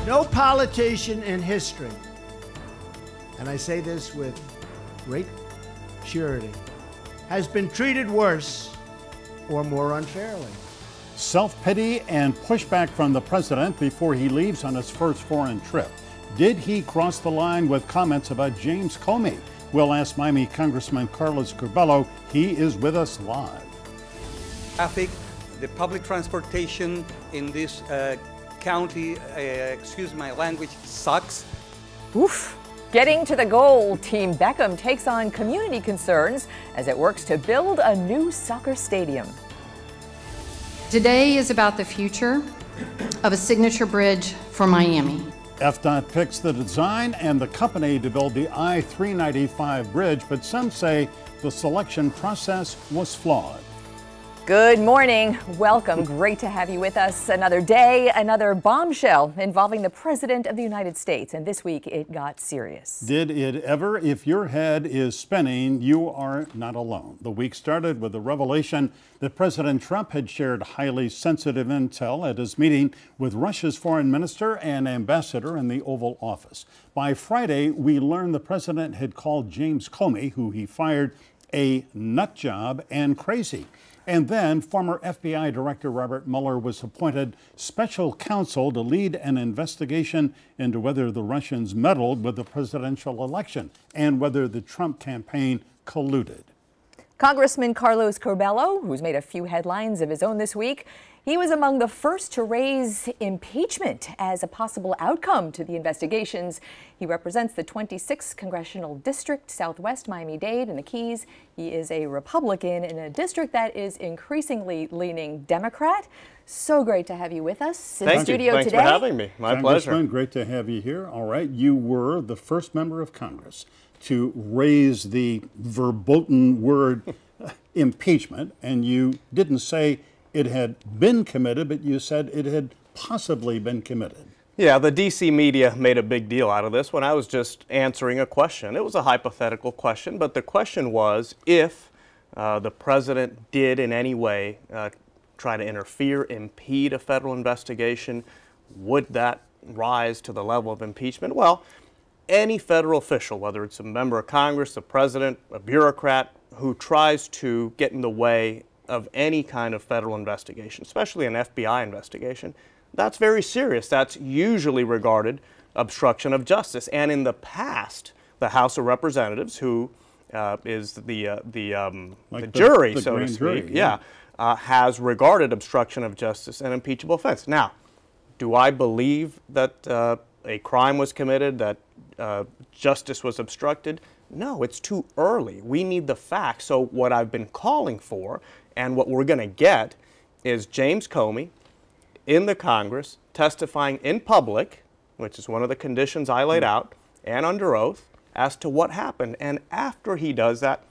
No politician in history, and I say this with great surety, has been treated worse or more unfairly. Self-pity and pushback from the president before he leaves on his first foreign trip. Did he cross the line with comments about James Comey? We'll ask Miami Congressman Carlos Curbelo. He is with us live. Traffic, the public transportation in this county, excuse my language, sucks. Oof. Getting to the goal, Team Beckham takes on community concerns as it works to build a new soccer stadium. Today is about the future of a signature bridge for Miami. FDOT picks the design and the company to build the I-395 bridge, but some say the selection process was flawed. Good morning. Welcome. Great to have you with us. Another day, another bombshell involving the President of the United States. And this week it got serious. Did it ever? If your head is spinning, you are not alone. The week started with the revelation that President Trump had shared highly sensitive intel at his meeting with Russia's foreign minister and ambassador in the Oval Office. By Friday, we learned the president had called James Comey, who he fired, a nut job and crazy. And then former FBI Director Robert Mueller was appointed special counsel to lead an investigation into whether the Russians meddled with the presidential election and whether the Trump campaign colluded. Congressman Carlos Curbelo, who's made a few headlines of his own this week, he was among the first to raise impeachment as a possible outcome to the investigations. He represents the 26th Congressional District, Southwest Miami-Dade and the Keys. He is a Republican in a district that is increasingly leaning Democrat. So great to have you with us in the studio today. Thanks for having me. My pleasure. Congressman, great to have you here. All right, you were the first member of Congress to raise the verboten word impeachment, and you didn't say it had been committed, but you said it had possibly been committed. Yeah, the D.C. media made a big deal out of this when I was just answering a question. It was a hypothetical question, but the question was if the president did in any way try to interfere, impede a federal investigation, would that rise to the level of impeachment? Well, any federal official, whether it's a member of Congress, the president, a bureaucrat, who tries to get in the way of any kind of federal investigation, especially an FBI investigation, that's very serious. That's usually regarded obstruction of justice. And in the past, the House of Representatives, who is the jury, so to speak, has regarded obstruction of justice an impeachable offense. Now, do I believe that a crime was committed, that justice was obstructed? No, it's too early. We need the facts. So what I've been calling for and what we're going to get is James Comey in the Congress testifying in public, which is one of the conditions I laid out, and under oath as to what happened. And after he does that,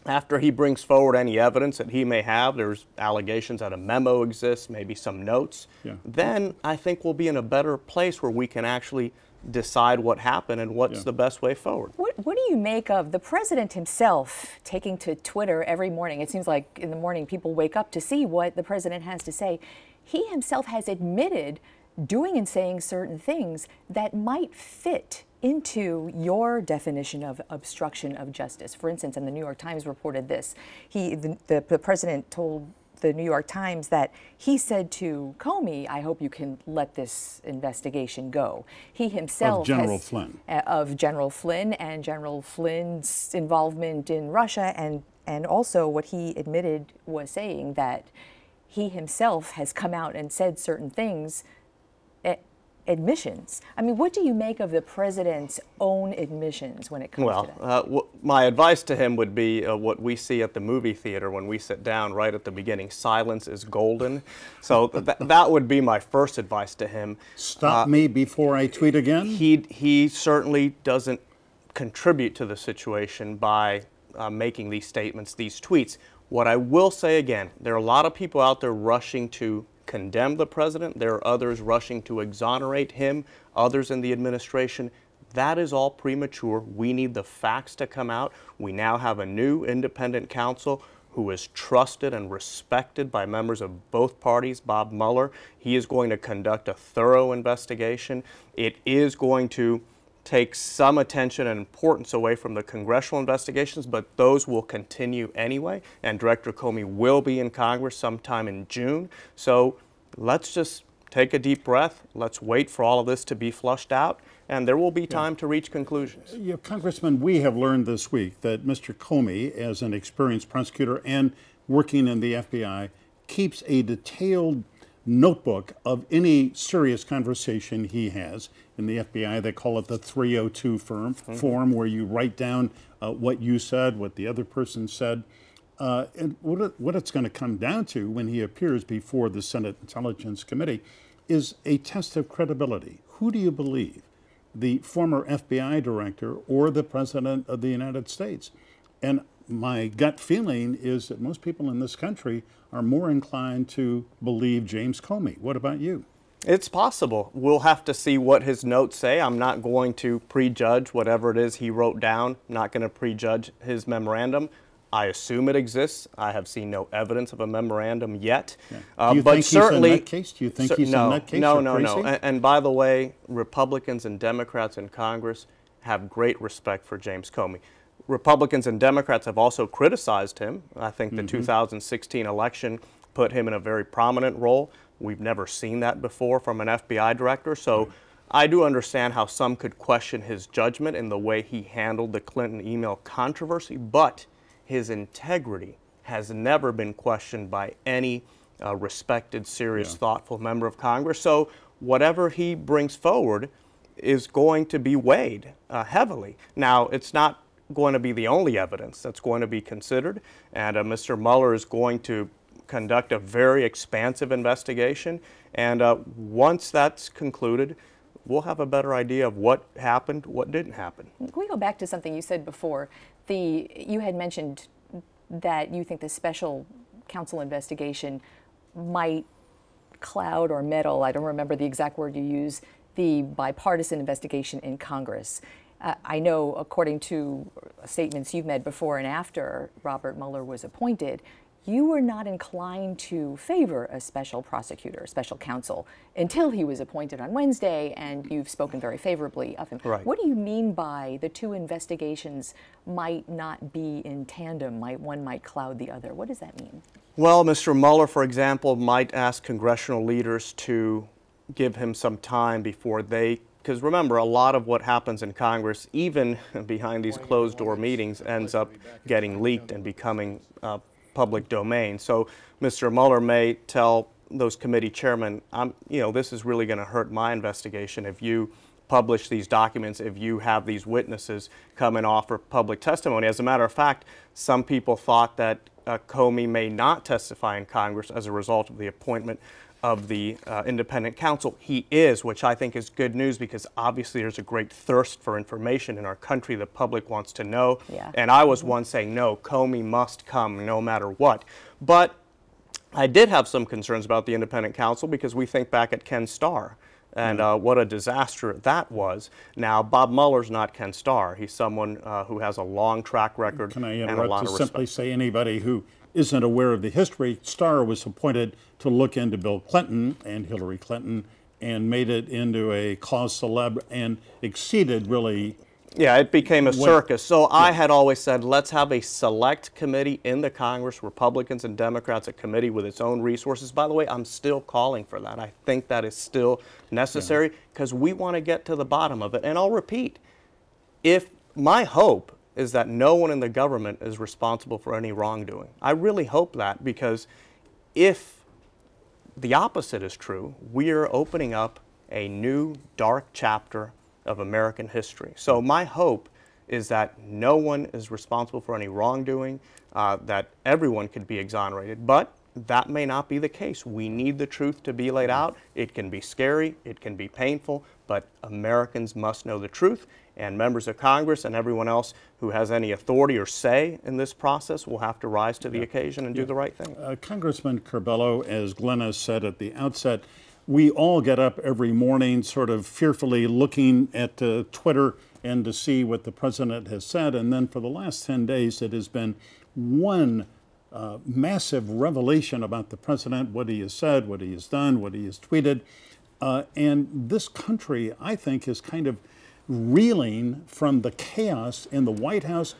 after he brings forward any evidence that he may have, there's allegations that a memo exists, maybe some notes, then I think we'll be in a better place where we can actually decide what happened and what's the best way forward. What do you make of the president himself taking to Twitter every morning? It seems like in the morning people wake up to see what the president has to say. He himself has admitted doing and saying certain things that might fit into your definition of obstruction of justice. For instance, and the New York Times reported this, the president told the New York Times that he said to Comey, I hope you can let this investigation go. He himself of General Flynn. Of General Flynn and General Flynn's involvement in Russia, and also what he admitted was saying that he himself has come out and said certain things, admissions. I mean, what do you make of the president's own admissions when it comes to that? My advice to him would be what we see at the movie theater when we sit down right at the beginning. Silence is golden. So that would be my first advice to him. Stop me before I tweet again? He certainly doesn't contribute to the situation by making these statements, these tweets. What I will say again, there are a lot of people out there rushing to condemn the president. There are others rushing to exonerate him, others in the administration. That is all premature. We need the facts to come out. We now have a new independent counsel who is trusted and respected by members of both parties, Bob Mueller. He is going to conduct a thorough investigation. It is going to take some attention and importance away from the congressional investigations, but those will continue anyway, and Director Comey will be in Congress sometime in June. So let's just take a deep breath. Let's wait for all of this to be flushed out, and there will be time to reach conclusions. Congressman, we have learned this week that Mr. Comey, as an experienced prosecutor and working in the FBI, keeps a detailed notebook of any serious conversation he has. In the FBI, they call it the 302 form, where you write down what you said, what the other person said. And what it's going to come down to when he appears before the Senate Intelligence Committee is a test of credibility. Who do you believe, the former FBI director or the President of the United States? And my gut feeling is that most people in this country are more inclined to believe James Comey. What about you? It's possible. We'll have to see what his notes say. I'm not going to prejudge whatever it is he wrote down. I'm not going to prejudge his memorandum. I assume it exists. I have seen no evidence of a memorandum yet. Yeah. Do you think certainly, he's a nutcase? Do you think he's a nutcase? No. And by the way, Republicans and Democrats in Congress have great respect for James Comey. Republicans and Democrats have also criticized him. I think the 2016 election put him in a very prominent role. We've never seen that before from an FBI director. So I do understand how some could question his judgment in the way he handled the Clinton email controversy, but his integrity has never been questioned by any respected, serious, thoughtful member of Congress. So whatever he brings forward is going to be weighed heavily. Now, it's not going to be the only evidence that's going to be considered, and Mr. Mueller is going to conduct a very expansive investigation, and once that's concluded, we'll have a better idea of what happened, what didn't happen. Can we go back to something you said before? You had mentioned that you think the special counsel investigation might cloud or meddle, I don't remember the exact word you use, the bipartisan investigation in Congress. I know, according to statements you've made before and after Robert Mueller was appointed, you were not inclined to favor a special prosecutor, a special counsel, until he was appointed on Wednesday, and you've spoken very favorably of him. Right. What do you mean by the two investigations might not be in tandem, one might cloud the other? What does that mean? Well, Mr. Mueller, for example, might ask congressional leaders to give him some time before they, because remember, a lot of what happens in Congress, even behind these closed-door meetings, ends up getting leaked and becoming public domain. So Mr. Mueller may tell those committee chairmen, this is really going to hurt my investigation if you publish these documents, if you have these witnesses come and offer public testimony. As a matter of fact, some people thought that Comey may not testify in Congress as a result of the appointment of the independent counsel. He is, which I think is good news, because obviously there's a great thirst for information in our country. The public wants to know. Yeah. And I was one saying, no, Comey must come no matter what. But I did have some concerns about the independent counsel, because we think back at Ken Starr and what a disaster that was. Now, Bob Mueller's not Ken Starr. He's someone who has a long track record. Can I and a interrupt lot to of respect. simply say anybody who isn't aware of the history, Starr was appointed to look into Bill Clinton and Hillary Clinton and made it into a cause célèbre and exceeded really. Yeah, it became a circus. So I had always said, let's have a select committee in the Congress, Republicans and Democrats, a committee with its own resources. By the way, I'm still calling for that. I think that is still necessary, because we want to get to the bottom of it. And I'll repeat, if my hope is that no one in the government is responsible for any wrongdoing. I really hope that, because if the opposite is true, we are opening up a new dark chapter of American history. So my hope is that no one is responsible for any wrongdoing, that everyone could be exonerated, but that may not be the case. We need the truth to be laid out. It can be scary, it can be painful, but Americans must know the truth, and members of Congress and everyone else who has any authority or say in this process will have to rise to the occasion and do the right thing. Congressman Curbelo, as Glenna said at the outset, we all get up every morning sort of fearfully looking at Twitter and to see what the president has said, and then for the last 10 days it has been one massive revelation about the president, what he has said, what he has done, what he has tweeted. And this country, I think, is kind of reeling from the chaos in the White House.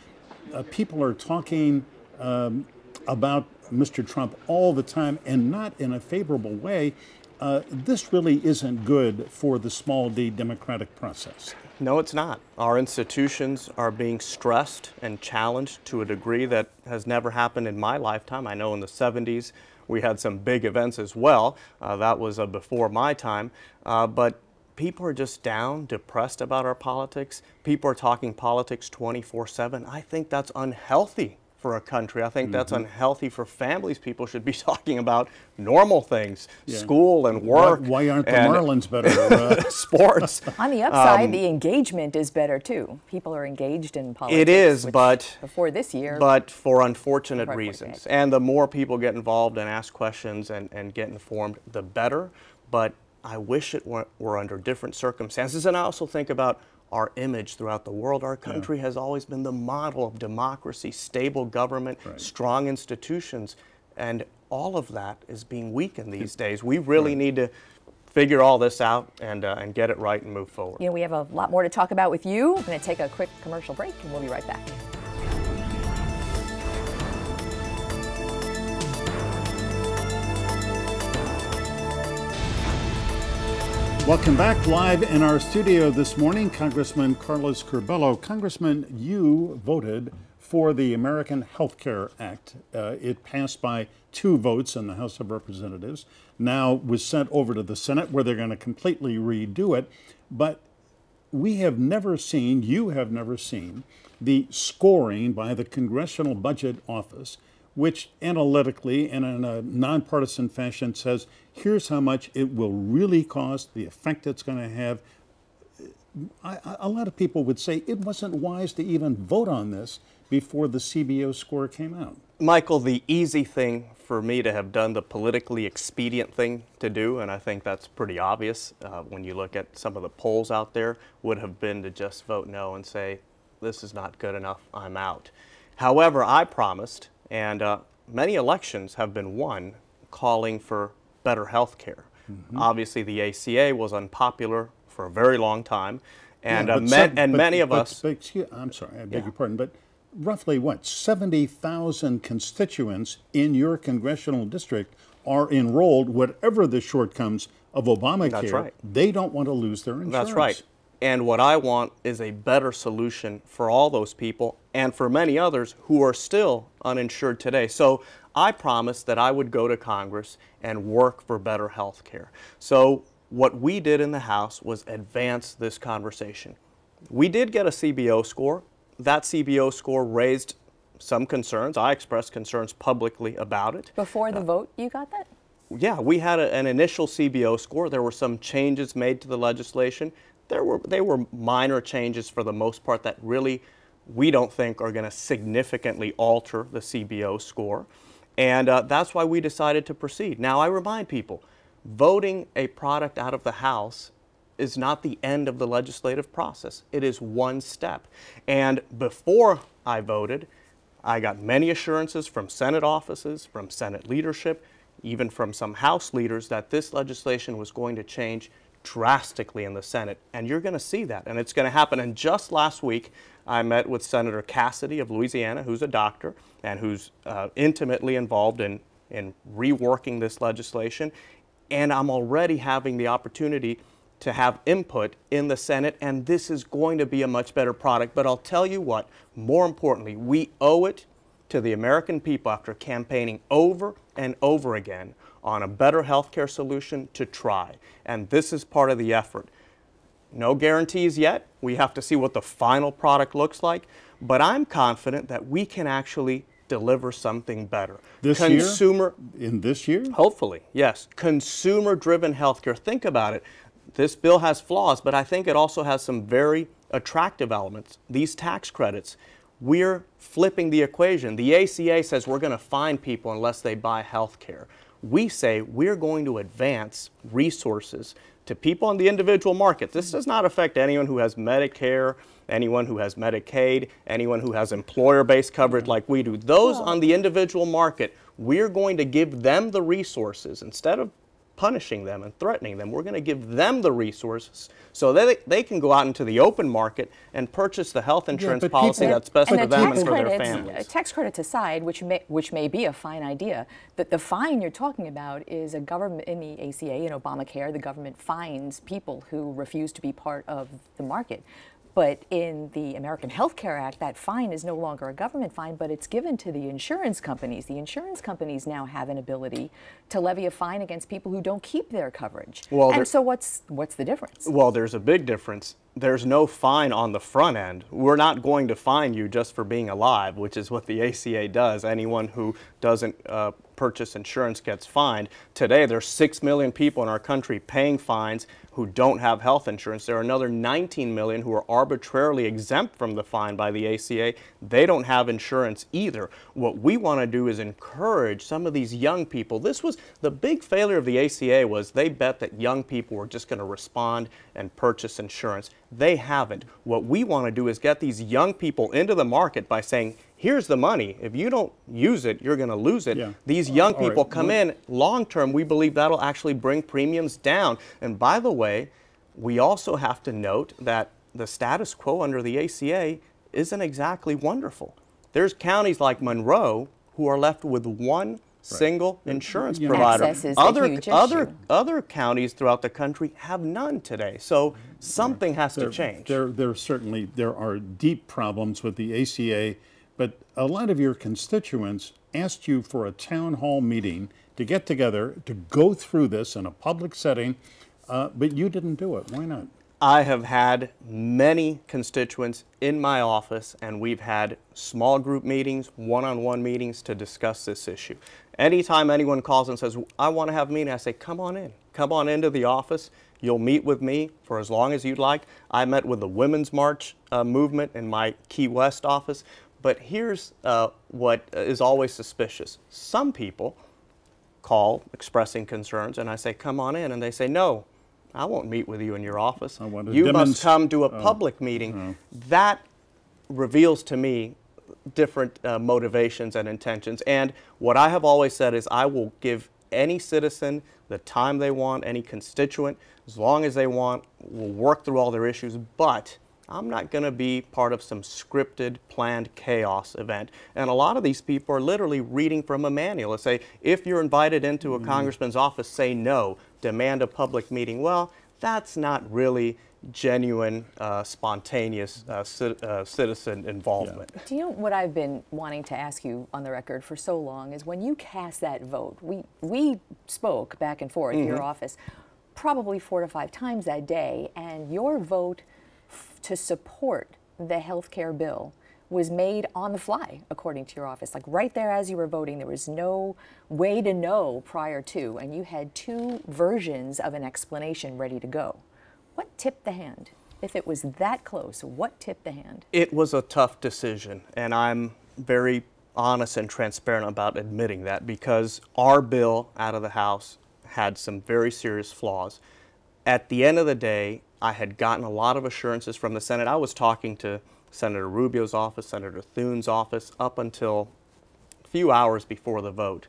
People are talking about Mr. Trump all the time, and not in a favorable way. This really isn't good for the small d democratic process. No, it's not. Our institutions are being stressed and challenged to a degree that has never happened in my lifetime. I know in the 70s we had some big events as well. That was before my time. But people are just down, depressed about our politics. People are talking politics 24/7. I think that's unhealthy for a country. I think that's unhealthy for families. People should be talking about normal things, school and work. Why aren't the Marlins better? Sports. On the upside, the engagement is better too. People are engaged in politics. It is, but before this year. But for unfortunate reasons. And the more people get involved and ask questions and get informed, the better. But I wish it were under different circumstances. And I also think about our image throughout the world. Our country has always been the model of democracy, stable government, strong institutions, and all of that is being weakened these days. We really need to figure all this out and get it right and move forward. You know, we have a lot more to talk about with you. We're going to take a quick commercial break, and we'll be right back. Welcome back. Live in our studio this morning, Congressman Carlos Curbelo. Congressman, you voted for the American Health Care Act. It passed by 2 votes in the House of Representatives. Now was sent over to the Senate, where they're going to completely redo it. But we have never seen, you have never seen, the scoring by the Congressional Budget Office, which analytically and in a nonpartisan fashion says, here's how much it will really cost, the effect it's going to have. A lot of people would say it wasn't wise to even vote on this before the CBO score came out. Michael, the easy thing for me to have done, the politically expedient thing to do, and I think that's pretty obvious when you look at some of the polls out there, would have been to just vote no and say, this is not good enough, I'm out. However, I promised, and many elections have been won calling for better health care. Obviously, the ACA was unpopular for a very long time, and many of us... I'm sorry, I beg your pardon, but roughly what, 70,000 constituents in your congressional district are enrolled, whatever the shortcomings of Obamacare. That's right. They don't want to lose their insurance. That's right. And what I want is a better solution for all those people and for many others who are still uninsured today. So I promised that I would go to Congress and work for better health care. So what we did in the House was advance this conversation. We did get a CBO score. That CBO score raised some concerns. I expressed concerns publicly about it. Before the vote, you got that? Yeah, we had an initial CBO score. There were some changes made to the legislation. They were minor changes for the most part that really we don't think are going to significantly alter the CBO score. And that's why we decided to proceed. Now, I remind people, voting a product out of the House is not the end of the legislative process. It is one step. And before I voted, I got many assurances from Senate offices, from Senate leadership, even from some House leaders that this legislation was going to change drastically in the Senate, and you're going to see that, and it's going to happen. And just last week, I met with Senator Cassidy of Louisiana, who's a doctor and who's intimately involved in reworking this legislation, and I'm already having the opportunity to have input in the Senate, and this is going to be a much better product. But I'll tell you what, more importantly, we owe it to the American people, after campaigning over and over again on a better health care solution, to try. And this is part of the effort. No guarantees yet. We have to see what the final product looks like. But I'm confident that we can actually deliver something better. This year? In this year? Hopefully, yes. Consumer-driven health care. Think about it. This bill has flaws, but I think it also has some very attractive elements. These tax credits. We're flipping the equation. The ACA says we're going to fine people unless they buy health care. We say we're going to advance resources to people on the individual market. This does not affect anyone who has Medicare, anyone who has Medicaid, anyone who has employer-based coverage like we do. Those on the individual market, we're going to give them the resources. Instead of punishing them and threatening them, we're going to give them the resources so that they can go out into the open market and purchase the health insurance policy that's best for them and for their families. Tax credits aside, which may be a fine idea, that the fine you're talking about is a government, in the ACA, in Obamacare, the government fines people who refuse to be part of the market. But in the American Health Care Act, that fine is no longer a government fine, but it's given to the insurance companies. The insurance companies now have an ability to levy a fine against people who don't keep their coverage. Well, and so what's the difference? Well, there's a big difference. There's no fine on the front end. We're not going to fine you just for being alive, which is what the ACA does. Anyone who doesn't purchase insurance gets fined. Today, there's 6 million people in our country paying fines who don't have health insurance. There are another 19 million who are arbitrarily exempt from the fine by the ACA. They don't have insurance either. What we want to do is encourage some of these young people. This was the big failure of the ACA, was they bet that young people were just going to respond and purchase insurance. They haven't. What we want to do is get these young people into the market by saying, here's the money. If you don't use it, you're going to lose it. Yeah. These young people come in. Long term, we believe that'll actually bring premiums down. And by the way, we also have to note that the status quo under the ACA isn't exactly wonderful. There's counties like Monroe who are left with one single insurance provider. Other counties throughout the country have none today. So something has to change. There are deep problems with the ACA. But a lot of your constituents asked you for a town hall meeting to get together to go through this in a public setting, but you didn't do it. Why not? I have had many constituents in my office, and we've had small group meetings, one-on-one meetings to discuss this issue. Anytime anyone calls and says, I want to have a meeting, I say, come on in. Come on into the office. You'll meet with me for as long as you'd like. I met with the Women's March movement in my Key West office. But here's what is always suspicious. Some people call expressing concerns, and I say, come on in. And they say, no, I won't meet with you in your office. You must come to a public meeting. That reveals to me different motivations and intentions. And what I have always said is I will give any citizen the time they want, any constituent, as long as they want. We'll work through all their issues. But I'm not going to be part of some scripted, planned chaos event. And a lot of these people are literally reading from a manual. They say, if you're invited into a congressman's office, say no, demand a public meeting. Well, that's not really genuine, spontaneous citizen involvement. Yeah. Do you know what I've been wanting to ask you on the record for so long is when you cast that vote, we spoke back and forth in your office probably 4 to 5 times that day, and your vote to support the health care bill was made on the fly, according to your office. Like right there as you were voting, there was no way to know prior to, and you had 2 versions of an explanation ready to go. What tipped the hand? If it was that close, what tipped the hand? It was a tough decision, and I'm very honest and transparent about admitting that, because our bill out of the House had some very serious flaws. At the end of the day, I had gotten a lot of assurances from the Senate. I was talking to Senator Rubio's office, Senator Thune's office, up until a few hours before the vote.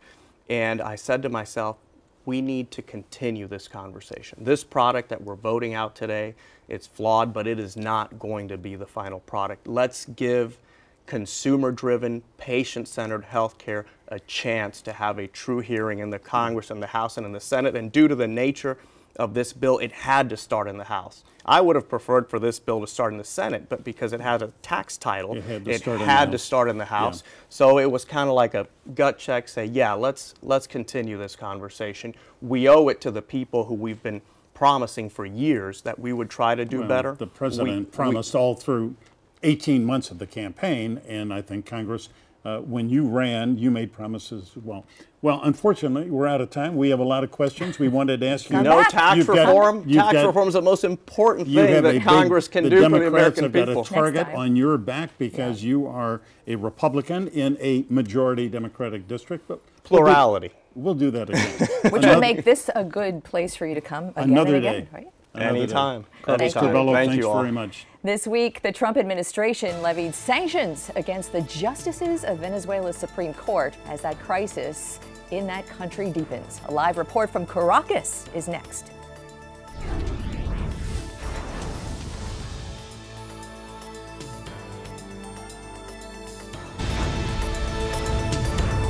And I said to myself, we need to continue this conversation. This product that we're voting out today, it's flawed, but it is not going to be the final product. Let's give consumer-driven, patient-centered health care a chance to have a true hearing in the Congress and the House and in the Senate. And due to the nature of this bill, it had to start in the House. I would have preferred for this bill to start in the Senate, but because it had a tax title, it had to start in the House. Yeah. So it was kind of like a gut check, say, yeah, let's continue this conversation. We owe it to the people who we've been promising for years that we would try to do better. The president promised all through 18 months of the campaign, and I think Congress, when you ran, you made promises as well. Well, unfortunately, we're out of time. We have a lot of questions we wanted to ask you. No tax reform. Tax reform is the most important thing that Congress can do for the American people. The Democrats have got a target on your back because you are a Republican in a majority Democratic district. But plurality. We'll do that again. Which would make this a good place for you to come again Another and again, day. right? Anytime. Carlos Anytime. Curbelo, Thank thanks you all. very much. This week, the Trump administration levied sanctions against the justices of Venezuela's Supreme Court as that crisis in that country deepens. A live report from Caracas is next.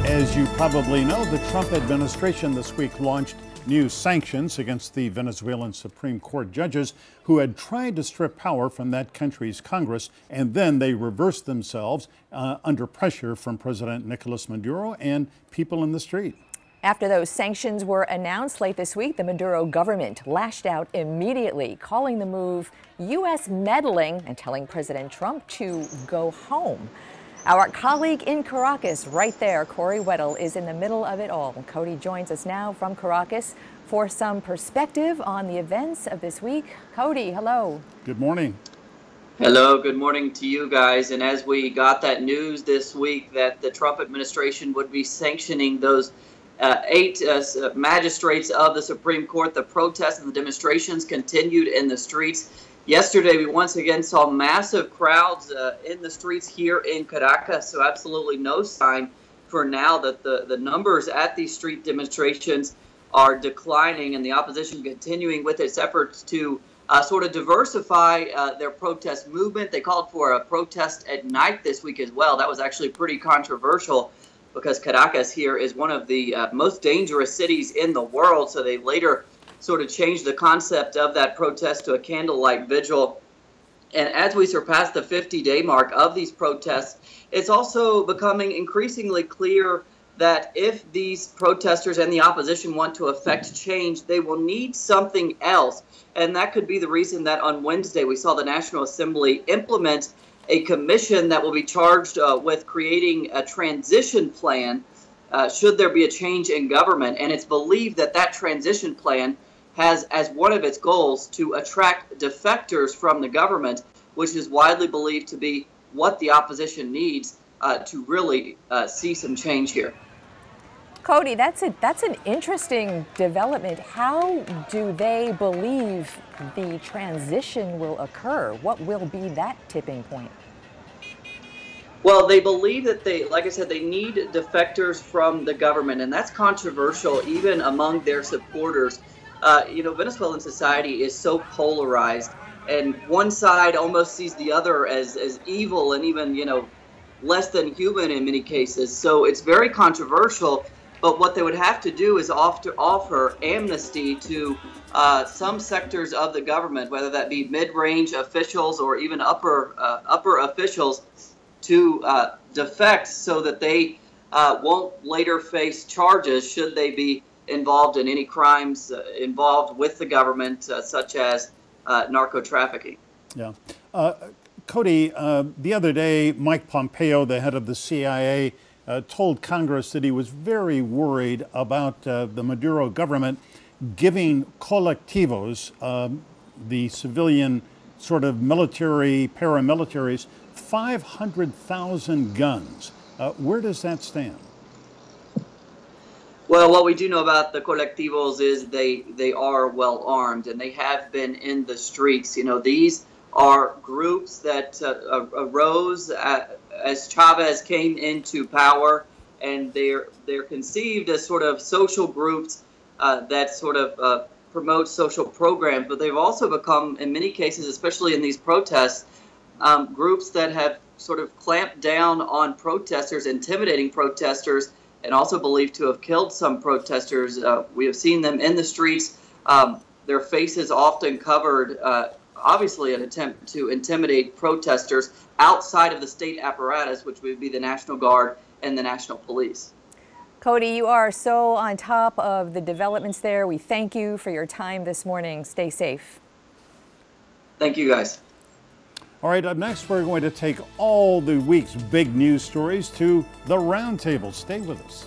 As you probably know, the Trump administration this week launched new sanctions against the Venezuelan Supreme Court judges who had tried to strip power from that country's Congress, and then they reversed themselves under pressure from President Nicolas Maduro and people in the street. After those sanctions were announced late this week, the Maduro government lashed out immediately, calling the move U.S. meddling and telling President Trump to go home. Our colleague in Caracas, right there, Corey Weddle, is in the middle of it all. Cody joins us now from Caracas for some perspective on the events of this week. Cody, hello. Good morning. Hello, good morning to you guys. And as we got that news this week that the Trump administration would be sanctioning those 8 magistrates of the Supreme Court, the protests and the demonstrations continued in the streets. Yesterday, we once again saw massive crowds in the streets here in Caracas, so absolutely no sign for now that the numbers at these street demonstrations are declining and the opposition continuing with its efforts to sort of diversify their protest movement. They called for a protest at night this week as well. That was actually pretty controversial because Caracas here is one of the most dangerous cities in the world, so they later sort of changed the concept of that protest to a candlelight vigil. And as we surpass the 50-day mark of these protests, it's also becoming increasingly clear that if these protesters and the opposition want to affect change, they will need something else. And that could be the reason that on Wednesday we saw the National Assembly implement a commission that will be charged with creating a transition plan should there be a change in government. And it's believed that that transition plan has as one of its goals to attract defectors from the government, which is widely believed to be what the opposition needs to really see some change here. Cody, that's an interesting development. How do they believe the transition will occur? What will be that tipping point? Well, they believe that like I said, they need defectors from the government, and that's controversial even among their supporters. Venezuelan society is so polarized, and one side almost sees the other as evil and even, less than human in many cases. So it's very controversial. But what they would have to do is offer amnesty to some sectors of the government, whether that be mid-range officials or even upper officials, to defect so that they won't later face charges should they be involved in any crimes involved with the government, such as narco trafficking. Yeah. Cody, the other day, Mike Pompeo, the head of the CIA, told Congress that he was very worried about the Maduro government giving colectivos, the civilian sort of military, paramilitaries, 500,000 guns. Where does that stand? Well, what we do know about the colectivos is they are well armed and they have been in the streets. These are groups that arose as Chavez came into power, and they're conceived as sort of social groups that sort of promote social programs. But they've also become, in many cases, especially in these protests, groups that have sort of clamped down on protesters, intimidating protesters, and also believed to have killed some protesters. We have seen them in the streets, their faces often covered, obviously an attempt to intimidate protesters outside of the state apparatus, which would be the National Guard and the National Police. Cody, you are so on top of the developments there. We thank you for your time this morning. Stay safe. Thank you, guys. All right, up next, we're going to take all the week's big news stories to the roundtable. Stay with us.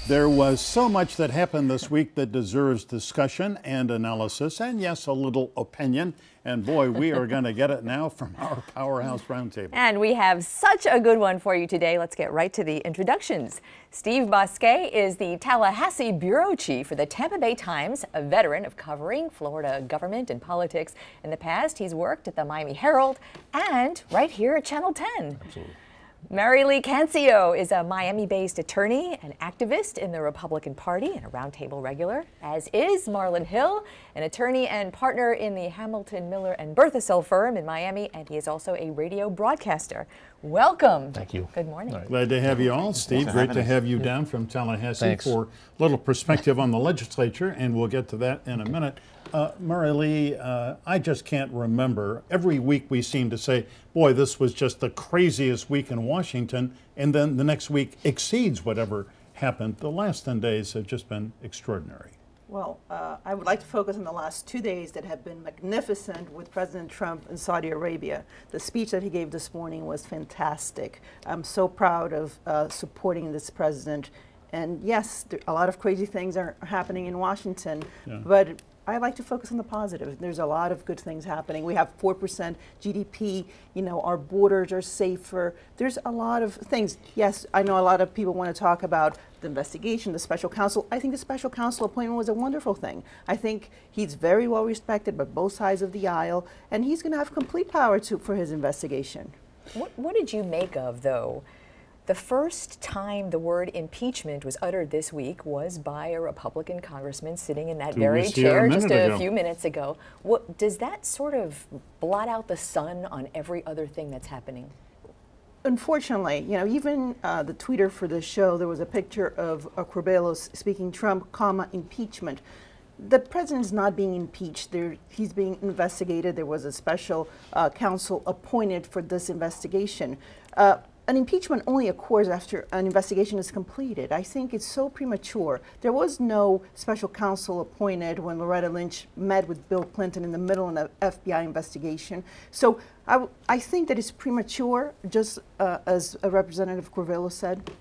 There was so much that happened this week that deserves discussion and analysis, and yes, a little opinion. And boy, we are going to get it now from our Powerhouse Roundtable. And we have such a good one for you today. Let's get right to the introductions. Steve Bosquet is the Tallahassee bureau chief for the Tampa Bay Times, a veteran of covering Florida government and politics. In the past, he's worked at the Miami Herald and right here at Channel 10. Absolutely. Mary Lee Cancio is a Miami-based attorney and activist in the Republican Party and a Roundtable regular, as is Marlon Hill, an attorney and partner in the Hamilton, Miller & Berthasell firm in Miami, and he is also a radio broadcaster. Welcome. Thank you. Good morning. Right. Glad to have you all. Steve, great to have you down from Tallahassee Thanks. for a little perspective on the legislature, and we'll get to that in a minute. Mary Lee, I just can't remember. Every week we seem to say, boy, this was just the craziest week in Washington, and then the next week exceeds whatever happened. The last 10 days have just been extraordinary. Well, I would like to focus on the last 2 days that have been magnificent with President Trump in Saudi Arabia. The speech that he gave this morning was fantastic. I'm so proud of supporting this president. And yes, a lot of crazy things are happening in Washington, but I like to focus on the positive. There's a lot of good things happening. We have 4% GDP, you know, our borders are safer. There's a lot of things. Yes, I know a lot of people want to talk about the investigation, the special counsel. I think the special counsel appointment was a wonderful thing. I think he's very well respected by both sides of the aisle, and he's going to have complete power for his investigation. What did you make of, though? The first time the word impeachment was uttered this week was by a Republican congressman sitting in that very chair just a few minutes ago. Does that sort of blot out the sun on every other thing that's happening? Unfortunately, you know, even the tweeter for the show, there was a picture of Corbelos speaking Trump, comma, impeachment. The president's not being impeached. He's being investigated. There was a special counsel appointed for this investigation. An impeachment only occurs after an investigation is completed. I think it's so premature. There was no special counsel appointed when Loretta Lynch met with Bill Clinton in the middle of an FBI investigation. So I think that it's premature, just as Representative Corvello said.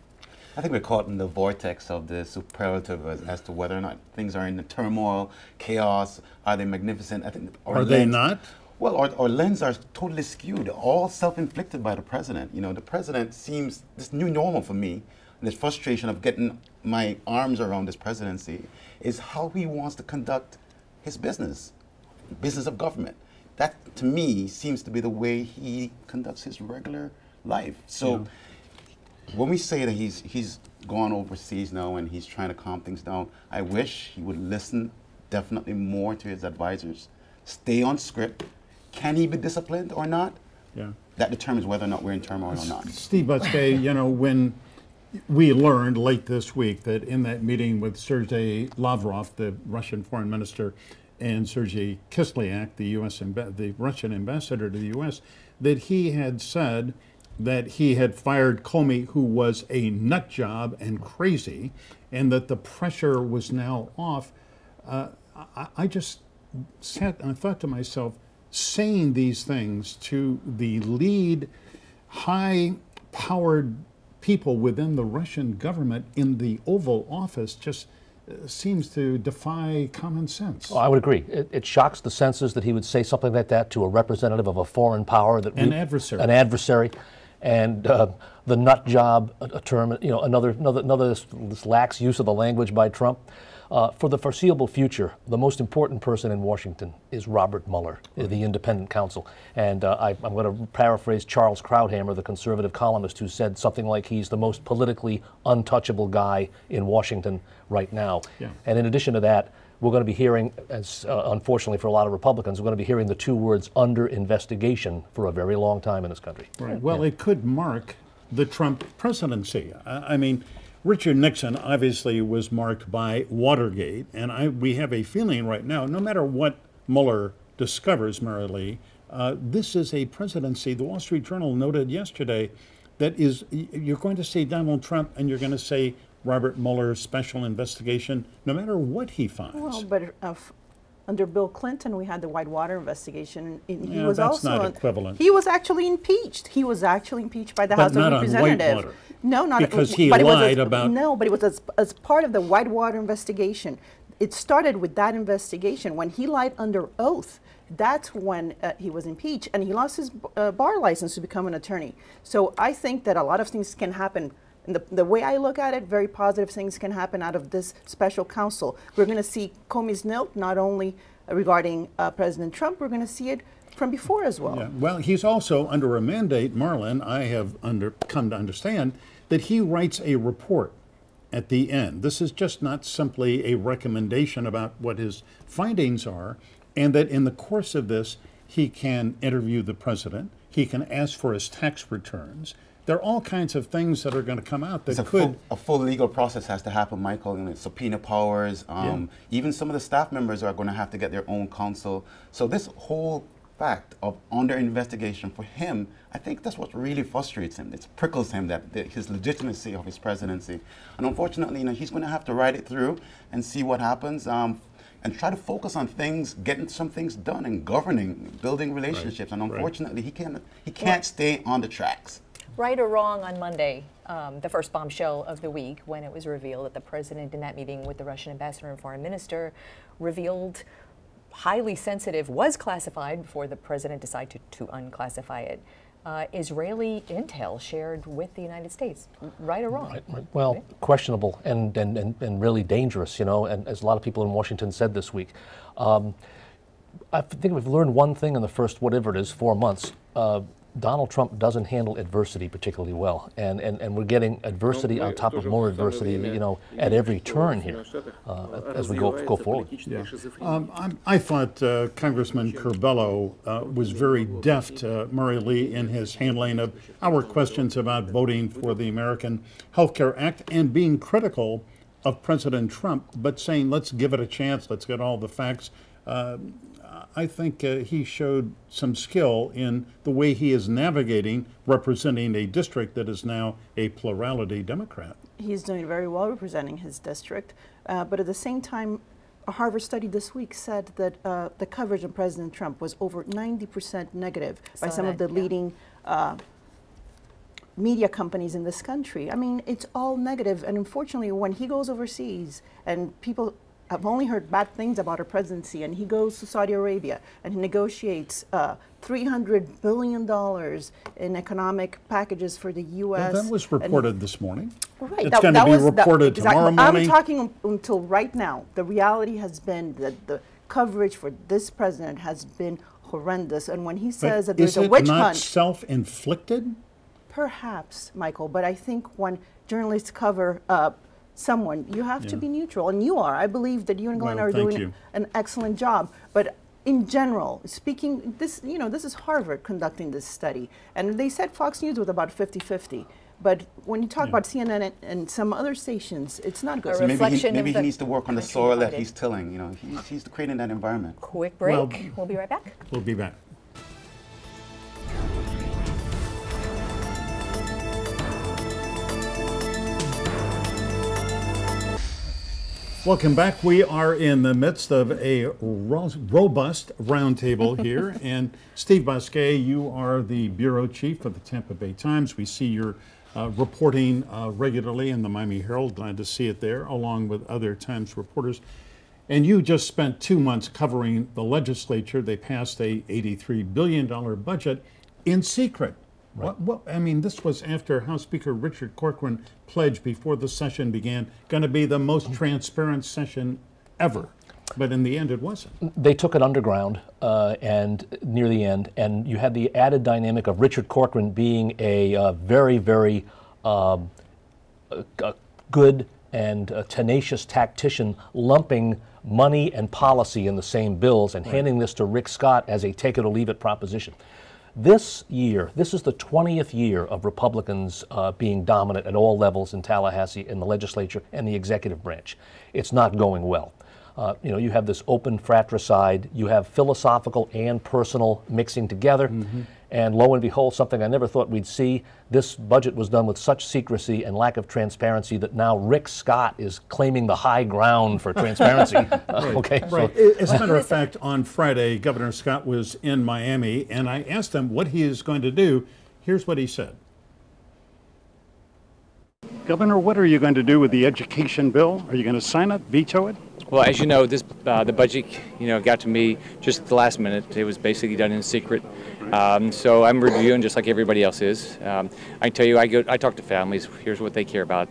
I think we're caught in the vortex of the superlative as to whether or not things are in the turmoil, chaos. Are they magnificent? I think, are they not? Well, our lens are totally skewed, all self-inflicted by the president. You know, the president seems, this new normal for me, and this frustration of getting my arms around this presidency, is how he wants to conduct his business of government. That, to me, seems to be the way he conducts his regular life. So when we say that he's gone overseas now and he's trying to calm things down, I wish he would listen definitely more to his advisors, stay on script. Can he be disciplined or not? Yeah. That determines whether or not we're in turmoil or not. Steve Bosquet, you know, when we learned late this week that in that meeting with Sergei Lavrov, the Russian foreign minister, and Sergei Kislyak, the Russian ambassador to the U.S., that he had said that he had fired Comey, who was a nut job and crazy, and that the pressure was now off. I just sat and I thought to myself, saying these things to the lead high-powered people within the Russian government in the Oval Office just seems to defy common sense. Well, I would agree. It shocks the senses that he would say something like that to a representative of a foreign power. An adversary. And the nut job, a term, you know, another this lax use of the language by Trump. For the foreseeable future, the most important person in Washington is Robert Mueller, the independent counsel. And I'm going to paraphrase Charles Krauthammer, the conservative columnist, who said something like he's the most politically untouchable guy in Washington right now. Yeah. And in addition to that, we're going to be hearing, as unfortunately for a lot of Republicans, we're going to be hearing the two words under investigation for a very long time in this country. Right. Well, it could mark the Trump presidency. I mean, Richard Nixon obviously was marked by Watergate, and we have a feeling right now, no matter what Mueller discovers, Mary Lee, this is a presidency. The Wall Street Journal noted yesterday that you're going to say Donald Trump and you're going to say Robert Mueller's special investigation, no matter what he finds. Well, but Under Bill Clinton, we had the Whitewater investigation. And he Yeah, was that's also not equivalent. He was actually impeached. He was actually impeached by the House of Representatives. No, not because he lied about. No, but it was as part of the Whitewater investigation. It started with that investigation when he lied under oath. That's when he was impeached, and he lost his bar license to become an attorney. So I think that a lot of things can happen. And the way I look at it, very positive things can happen out of this special counsel. We're going to see Comey's note not only regarding President Trump, we're going to see it from before as well. Yeah. Well, he's also under a mandate, Marlon, I have come to understand, that he writes a report at the end. This is just not simply a recommendation about what his findings are, and that in the course of this, he can interview the president, he can ask for his tax returns. There are all kinds of things that are going to come out that could... A full legal process has to happen, Michael. You know, subpoena powers. Even some of the staff members are going to have to get their own counsel. So this whole fact of under investigation for him, I think that's what really frustrates him. It prickles him, that his legitimacy of his presidency. And unfortunately, you know, he's going to have to ride it through and see what happens. And try to focus on things, getting some things done, and governing, building relationships. Right. And unfortunately, he can't stay on the tracks. Right or wrong, on Monday, the first bombshell of the week, when it was revealed that the president, in that meeting with the Russian ambassador and foreign minister, revealed highly sensitive, was classified before the president decided to unclassify it, Israeli intel shared with the United States. Right or wrong? Right. Well, questionable and really dangerous, you know, and as a lot of people in Washington said this week. I think we've learned one thing in the first, whatever it is, 4 months. Donald Trump doesn't handle adversity particularly well, and we're getting adversity on top of more adversity, you know, at every turn here as we go forward. Yeah. I thought Congressman Curbelo was very deft, Murray Lee, in his handling of our questions about voting for the American Health Care Act and being critical of President Trump, but saying, let's give it a chance, let's get all the facts. I think he showed some skill in the way he is navigating, representing a district that is now a plurality Democrat. He's doing very well representing his district, but at the same time, a Harvard study this week said that the coverage of President Trump was over 90% negative by some of the leading media companies in this country. I mean, it's all negative, and unfortunately, when he goes overseas and people I've only heard bad things about our presidency, and he goes to Saudi Arabia and he negotiates $300 billion in economic packages for the U.S. Well, that was reported this morning. Right. It's going to be reported tomorrow morning. I'm talking until right now. The reality has been that the coverage for this president has been horrendous. And when he says that there's a witch hunt... Is it not self-inflicted? Perhaps, Michael, but I think when journalists cover someone, you have to be neutral, and you are. I believe that you and Glenn are doing an excellent job. But in general, speaking, this is Harvard conducting this study, and they said Fox News was about 50-50. But when you talk about CNN and some other stations, it's not good. So maybe he needs to work on the soil that he's tilling. You know, he's creating that environment. Quick break. We'll be right back. We'll be back. Welcome back. We are in the midst of a robust roundtable here. And Steve Basquet, you are the bureau chief of the Tampa Bay Times. We see your reporting regularly in the Miami Herald. Glad to see it there, along with other Times reporters. And you just spent 2 months covering the legislature. They passed a $83 billion budget in secret. Right. I mean, this was after House Speaker Richard Corcoran pledged before the session began, going to be the most transparent session ever. But in the end, it wasn't. They took it underground and near the end, and you had the added dynamic of Richard Corcoran being a very, very good and tenacious tactician, lumping money and policy in the same bills and handing this to Rick Scott as a take it or leave it proposition. This year, this is the 20th year of Republicans being dominant at all levels in Tallahassee, in the legislature and the executive branch. It's not going well. You know, you have this open fratricide, you have philosophical and personal mixing together, and lo and behold, something I never thought we'd see, this budget was done with such secrecy and lack of transparency that now Rick Scott is claiming the high ground for transparency. Okay. Right. As a matter of fact, on Friday, Governor Scott was in Miami, and I asked him what he is going to do. Here's what he said. Governor, what are you going to do with the education bill? Are you going to sign it, veto it? Well, as you know, this the budget, got to me just at the last minute. It was basically done in secret. So I'm reviewing just like everybody else is. I can tell you, I talk to families. Here's what they care about.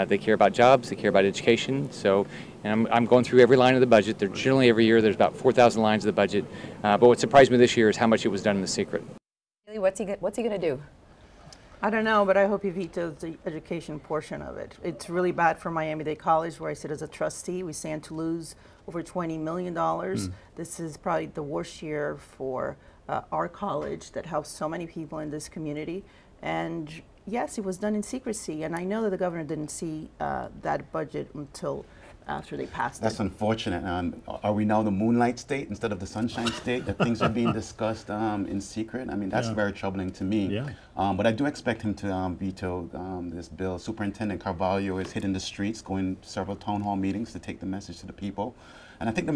They care about jobs. They care about education. So I'm going through every line of the budget. They're generally every year there's about 4,000 lines of the budget. But what surprised me this year is how much it was done in the secret. What's he going to do? I don't know, but I hope he vetoes the education portion of it. It's really bad for Miami-Dade College, where I sit as a trustee. We stand to lose over $20 million. This is probably the worst year for our college that helps so many people in this community. And yes, it was done in secrecy. And I know that the governor didn't see that budget until after they passed That's it. unfortunate. Are we now the moonlight state instead of the sunshine state, that things are being discussed in secret? I mean, that's very troubling to me. Yeah. But I do expect him to veto this bill. Superintendent Carvalho is hitting the streets, going to several town hall meetings to take the message to the people. And I think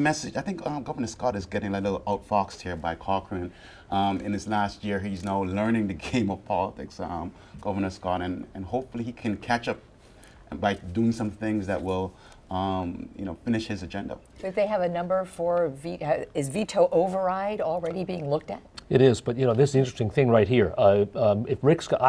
Governor Scott is getting a little outfoxed here by Cochran. In his last year, he's now learning the game of politics, Governor Scott, and hopefully he can catch up by doing some things that will finish his agenda. Did they have a number for, is veto override already being looked at? It is, but this is the interesting thing right here. I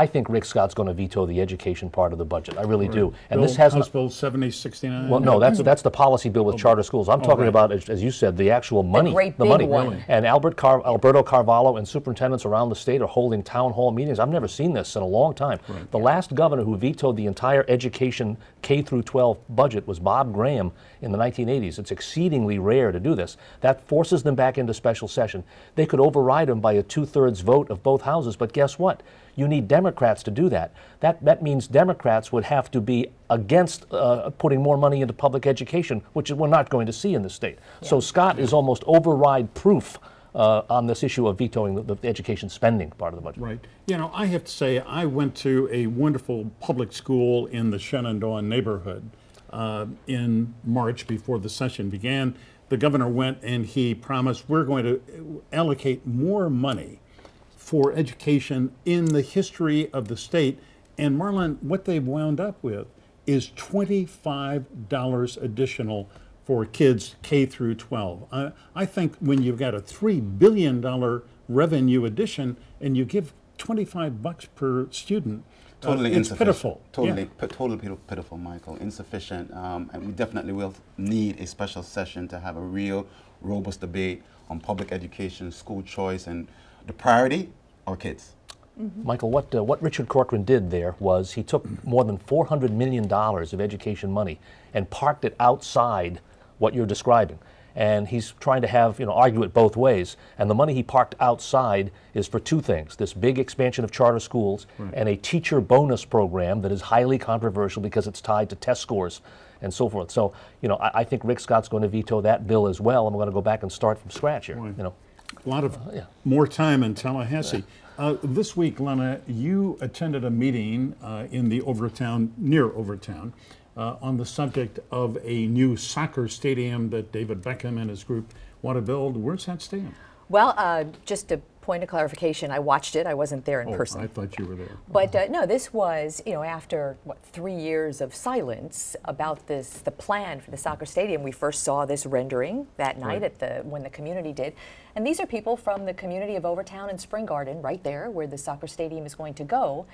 think Rick Scott's going to veto the education part of the budget. I really do. And this has House Bill 7069. Well, no, that's the policy bill with charter schools. I'm talking about, as you said, the actual money, the money. One. And Alberto Carvalho and superintendents around the state are holding town hall meetings. I've never seen this in a long time. Right. The last governor who vetoed the entire education K through 12 budget was Bob Graham in the 1980s. It's exceedingly rare to do this. That forces them back into special session. They could override them by a 2/3 vote of both houses, but guess what? You need Democrats to do that. That means Democrats would have to be against putting more money into public education, which we're not going to see in the state. Yeah. So Scott is almost override proof on this issue of vetoing the education spending part of the budget. Right. I have to say, I went to a wonderful public school in the Shenandoah neighborhood in March before the session began. The governor went and he promised we're going to allocate more money for education in the history of the state. And Marlon, what they've wound up with is $25 additional for kids K through 12. I think when you've got a $3 billion revenue addition and you give $25 per student, totally it's insufficient. Pitiful. Totally pitiful, Michael. Insufficient. And we definitely will need a special session to have a real robust debate on public education, school choice, and the priority, our kids. Michael, what Richard Corcoran did there was he took more than $400 million of education money and parked it outside what you're describing. And he's trying to argue it both ways. And the money he parked outside is for two things: this big expansion of charter schools and a teacher bonus program that is highly controversial because it's tied to test scores and so forth. So, I think Rick Scott's going to veto that bill as well. And we're going to go back and start from scratch here. A lot of more time in Tallahassee. This week, Lana, you attended a meeting near Overtown, on the subject of a new soccer stadium that David Beckham and his group want to build. Where's that stadium? Well, just a point of clarification, I watched it. I wasn't there in person. I thought you were there. But no, this was, after 3 years of silence about the plan for the soccer stadium. We first saw this rendering that night when the community did. And these are people from the community of Overtown and Spring Garden, right there where the soccer stadium is going to go.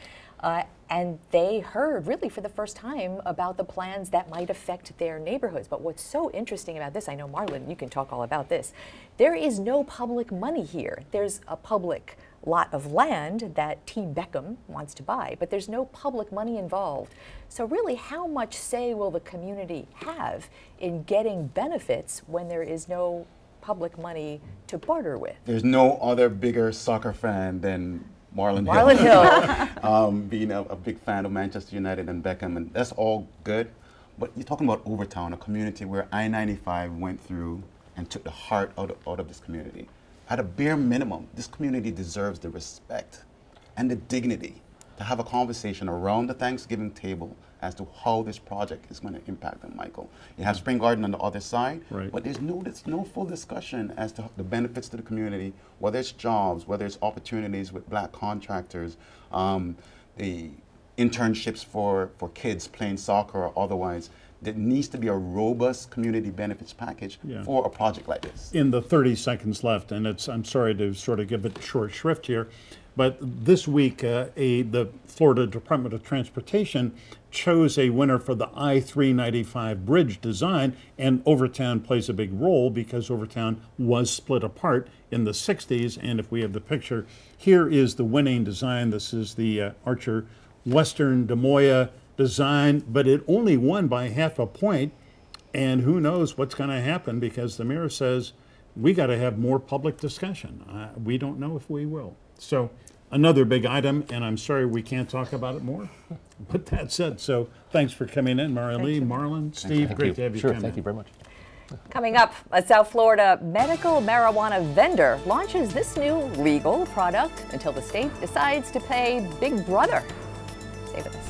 And they heard really for the first time about the plans that might affect their neighborhoods. But what's so interesting about this, I know Marlon, you can talk all about this, there is no public money here. There's a public lot of land that Team Beckham wants to buy, but there's no public money involved. So really, how much say will the community have in getting benefits when there is no public money to barter with? There's no other bigger soccer fan than Marlon Hill. Being a big fan of Manchester United and Beckham, and that's all good. But you're talking about Overtown, a community where I-95 went through and took the heart out of this community. At a bare minimum, this community deserves the respect and the dignity to have a conversation around the Thanksgiving table as to how this project is going to impact them, Michael. You have Spring Garden on the other side, but there's no full discussion as to the benefits to the community, whether it's jobs, whether it's opportunities with black contractors, the internships for kids playing soccer or otherwise. There needs to be a robust community benefits package for a project like this. In the 30 seconds left, and I'm sorry to sort of give it short shrift here, but this week the Florida Department of Transportation chose a winner for the I-395 bridge design, and Overtown plays a big role because Overtown was split apart in the 60s, and if we have the picture, here is the winning design. This is the Archer Western Des Moines design, but it only won by half a point, and who knows what's going to happen because the mayor says we got to have more public discussion. We don't know if we will. So another big item, and I'm sorry we can't talk about it more, but that said, so thanks for coming in, Marilee, Marlon, Steve, great to have you come in. Thank you very much. Coming up, a South Florida medical marijuana vendor launches this new legal product until the state decides to pay Big Brother. Stay with us.